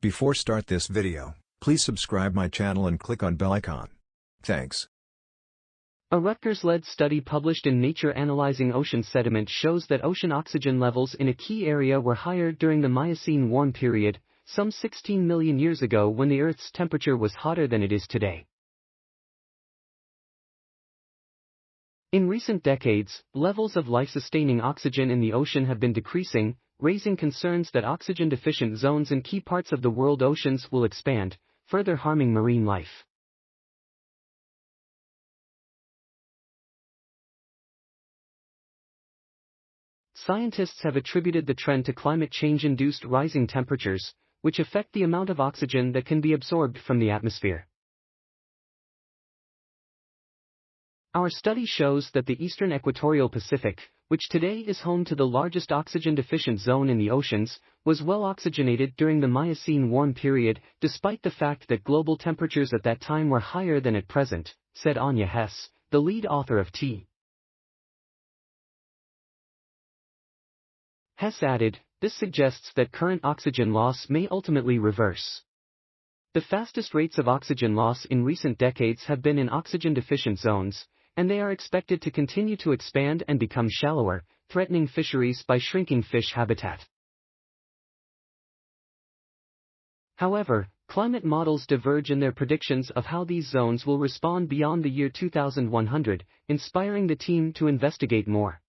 Before start this video, please subscribe my channel and click on bell icon. Thanks. A Rutgers-led study published in Nature analyzing ocean sediment shows that ocean oxygen levels in a key area were higher during the Miocene warm period, some 16 million years ago when the Earth's temperature was hotter than it is today. In recent decades, levels of life-sustaining oxygen in the ocean have been decreasing, raising concerns that oxygen-deficient zones in key parts of the world oceans will expand, further harming marine life. Scientists have attributed the trend to climate change-induced rising temperatures, which affect the amount of oxygen that can be absorbed from the atmosphere. Our study shows that the eastern equatorial Pacific, which today is home to the largest oxygen-deficient zone in the oceans, was well oxygenated during the Miocene warm period, despite the fact that global temperatures at that time were higher than at present, said Anya Hess, the lead author of T. Hess added, "This suggests that current oxygen loss may ultimately reverse. The fastest rates of oxygen loss in recent decades have been in oxygen-deficient zones, and they are expected to continue to expand and become shallower, threatening fisheries by shrinking fish habitat." However, climate models diverge in their predictions of how these zones will respond beyond the year 2100, inspiring the team to investigate more.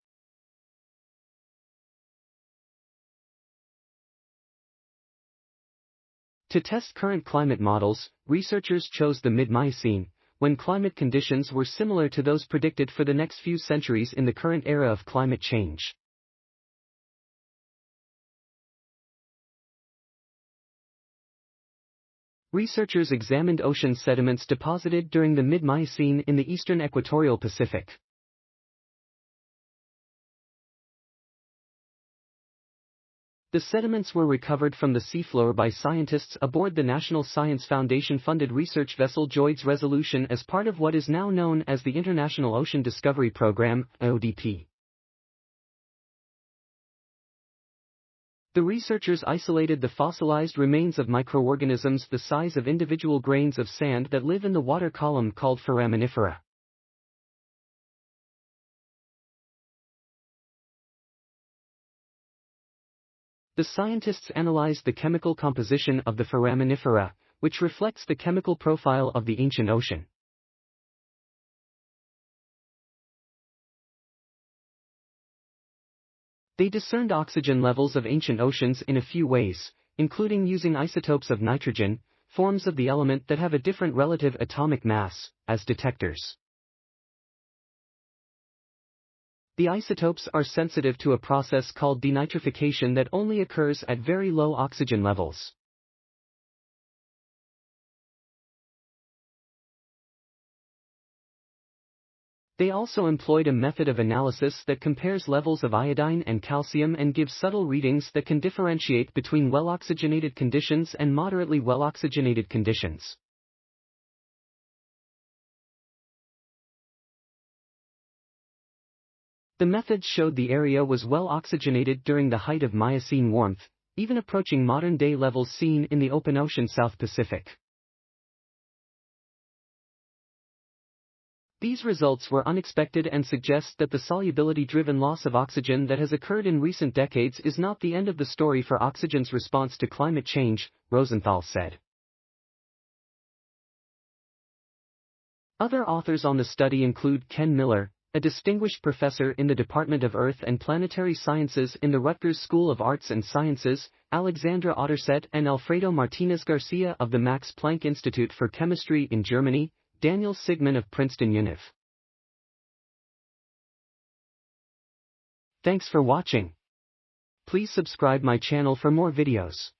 To test current climate models, researchers chose the mid-Miocene, when climate conditions were similar to those predicted for the next few centuries in the current era of climate change. Researchers examined ocean sediments deposited during the mid-Miocene in the eastern equatorial Pacific. The sediments were recovered from the seafloor by scientists aboard the National Science Foundation-funded research vessel JOIDE's Resolution as part of what is now known as the International Ocean Discovery Program, ODP. The researchers isolated the fossilized remains of microorganisms the size of individual grains of sand that live in the water column called foraminifera. The scientists analyzed the chemical composition of the foraminifera, which reflects the chemical profile of the ancient ocean. They discerned oxygen levels of ancient oceans in a few ways, including using isotopes of nitrogen, forms of the element that have a different relative atomic mass, as detectors. The isotopes are sensitive to a process called denitrification that only occurs at very low oxygen levels. They also employed a method of analysis that compares levels of iodine and calcium and gives subtle readings that can differentiate between well-oxygenated conditions and moderately well-oxygenated conditions. The methods showed the area was well oxygenated during the height of Miocene warmth, even approaching modern-day levels seen in the open ocean South Pacific. These results were unexpected and suggest that the solubility-driven loss of oxygen that has occurred in recent decades is not the end of the story for oxygen's response to climate change, Rosenthal said. Other authors on the study include Ken Miller, a distinguished professor in the Department of Earth and Planetary Sciences in the Rutgers School of Arts and Sciences, Alexandra Otterset and Alfredo Martinez Garcia of the Max Planck Institute for Chemistry in Germany, Daniel Sigman of Princeton Univ. Thanks for watching. Please subscribe my channel for more videos.